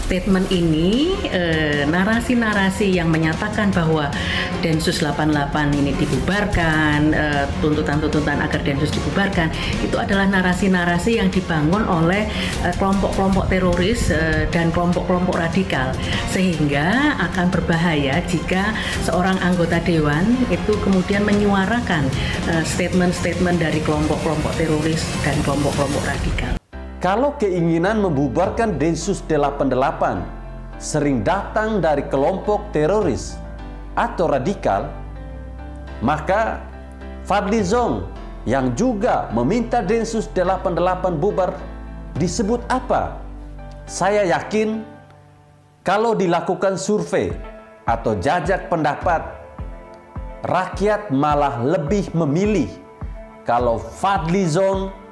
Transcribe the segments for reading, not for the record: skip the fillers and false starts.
statement ini, narasi-narasi yang menyatakan bahwa Densus 88 ini dibubarkan, tuntutan-tuntutan agar Densus dibubarkan, itu adalah narasi-narasi yang dibangun oleh kelompok-kelompok teroris dan kelompok-kelompok radikal, sehingga akan berbahaya jika seorang anggota dewan itu kemudian menyuarakan statement-statement dari kelompok-kelompok teroris dan kelompok-kelompok radikal. Kalau keinginan membubarkan Densus 88 sering datang dari kelompok teroris atau radikal, maka Fadly Zon yang juga meminta Densus 88 bubar disebut apa? Saya yakin kalau dilakukan survei atau jajak pendapat, rakyat malah lebih memilih kalau Fadly Zon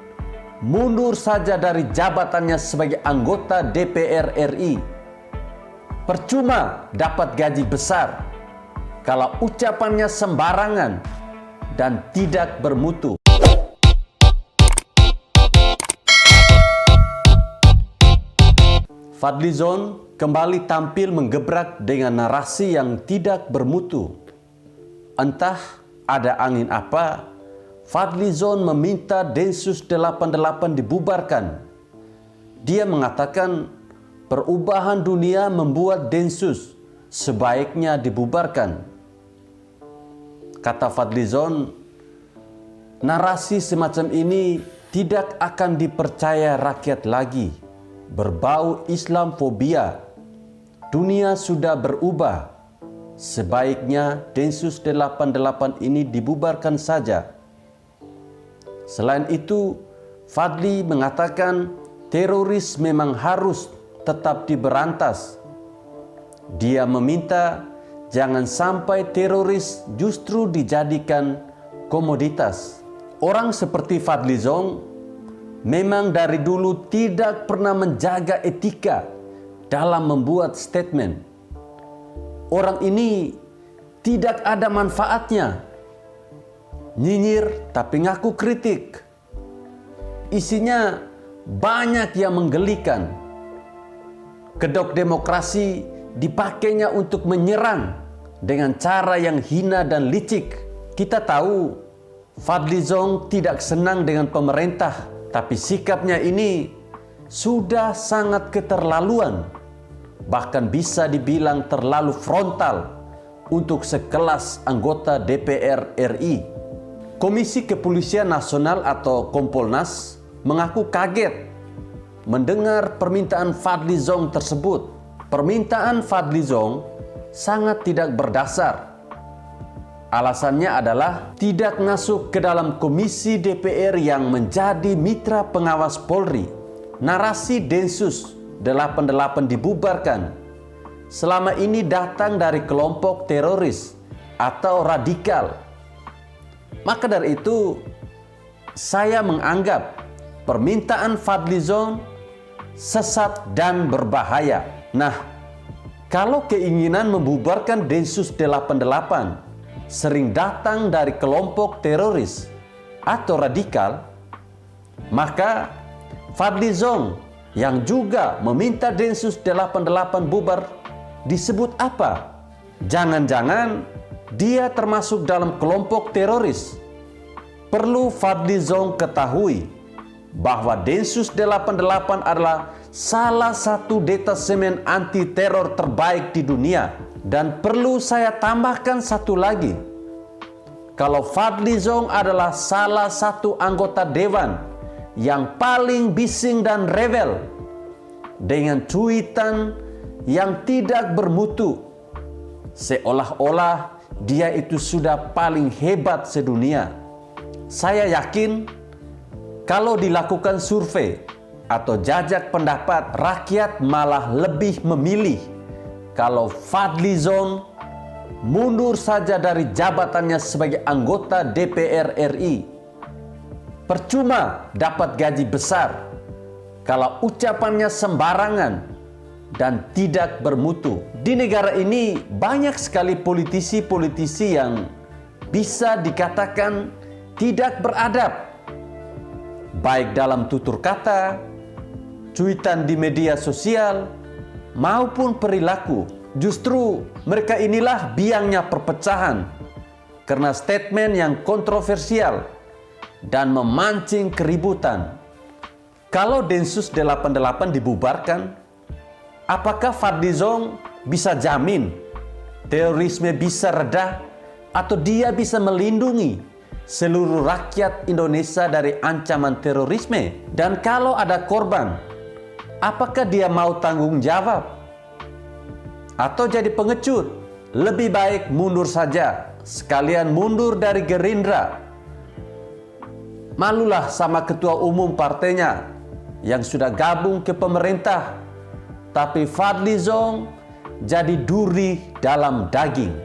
mundur saja dari jabatannya sebagai anggota DPR RI. Percuma dapat gaji besar kalau ucapannya sembarangan dan tidak bermutu. Fadly Zon kembali tampil menggebrak dengan narasi yang tidak bermutu. Entah ada angin apa, Fadly Zon meminta Densus 88 dibubarkan. Dia mengatakan perubahan dunia membuat Densus sebaiknya dibubarkan. Kata Fadly Zon, narasi semacam ini tidak akan dipercaya rakyat lagi. Berbau Islamfobia. Dunia sudah berubah. Sebaiknya Densus 88 ini dibubarkan saja. Selain itu, Fadly mengatakan teroris memang harus tetap diberantas. Dia meminta jangan sampai teroris justru dijadikan komoditas. Orang seperti Fadly Zon memang dari dulu tidak pernah menjaga etika dalam membuat statement. Orang ini tidak ada manfaatnya. Nyinyir tapi ngaku kritik. Isinya banyak yang menggelikan. Kedok demokrasi dipakainya untuk menyerang dengan cara yang hina dan licik. Kita tahu Fadly Zon tidak senang dengan pemerintah, tapi sikapnya ini sudah sangat keterlaluan. Bahkan bisa dibilang terlalu frontal untuk sekelas anggota DPR RI. Komisi Kepolisian Nasional atau Kompolnas mengaku kaget mendengar permintaan Fadly Zon tersebut. Permintaan Fadly Zon sangat tidak berdasar. Alasannya adalah tidak masuk ke dalam komisi DPR yang menjadi mitra pengawas Polri. Narasi Densus 88 dibubarkan selama ini datang dari kelompok teroris atau radikal. Maka dari itu, saya menganggap permintaan Fadly Zon sesat dan berbahaya. Nah, kalau keinginan membubarkan Densus 88 sering datang dari kelompok teroris atau radikal, maka Fadly Zon yang juga meminta Densus 88 bubar disebut apa? Jangan-jangan dia termasuk dalam kelompok teroris. Perlu Fadly Zon ketahui bahwa Densus 88 adalah salah satu detasemen anti teror terbaik di dunia. Dan perlu saya tambahkan satu lagi. Kalau Fadly Zon adalah salah satu anggota dewan yang paling bising dan rebel dengan cuitan yang tidak bermutu, seolah-olah dia itu sudah paling hebat sedunia. Saya yakin kalau dilakukan survei atau jajak pendapat, rakyat malah lebih memilih kalau Fadly Zon mundur saja dari jabatannya sebagai anggota DPR RI. Percuma dapat gaji besar kalau ucapannya sembarangan dan tidak bermutu. Di negara ini banyak sekali politisi-politisi yang bisa dikatakan tidak beradab, baik dalam tutur kata, cuitan di media sosial, maupun perilaku. Justru mereka inilah biangnya perpecahan karena statement yang kontroversial dan memancing keributan. Kalau Densus 88 dibubarkan, apakah Fadlizon bisa jamin terorisme bisa reda atau dia bisa melindungi seluruh rakyat Indonesia dari ancaman terorisme? Dan kalau ada korban, apakah dia mau tanggung jawab? Atau jadi pengecut? Lebih baik mundur saja, sekalian mundur dari Gerindra. Malulah sama ketua umum partainya yang sudah gabung ke pemerintah, tapi Fadlizon jadi duri dalam daging.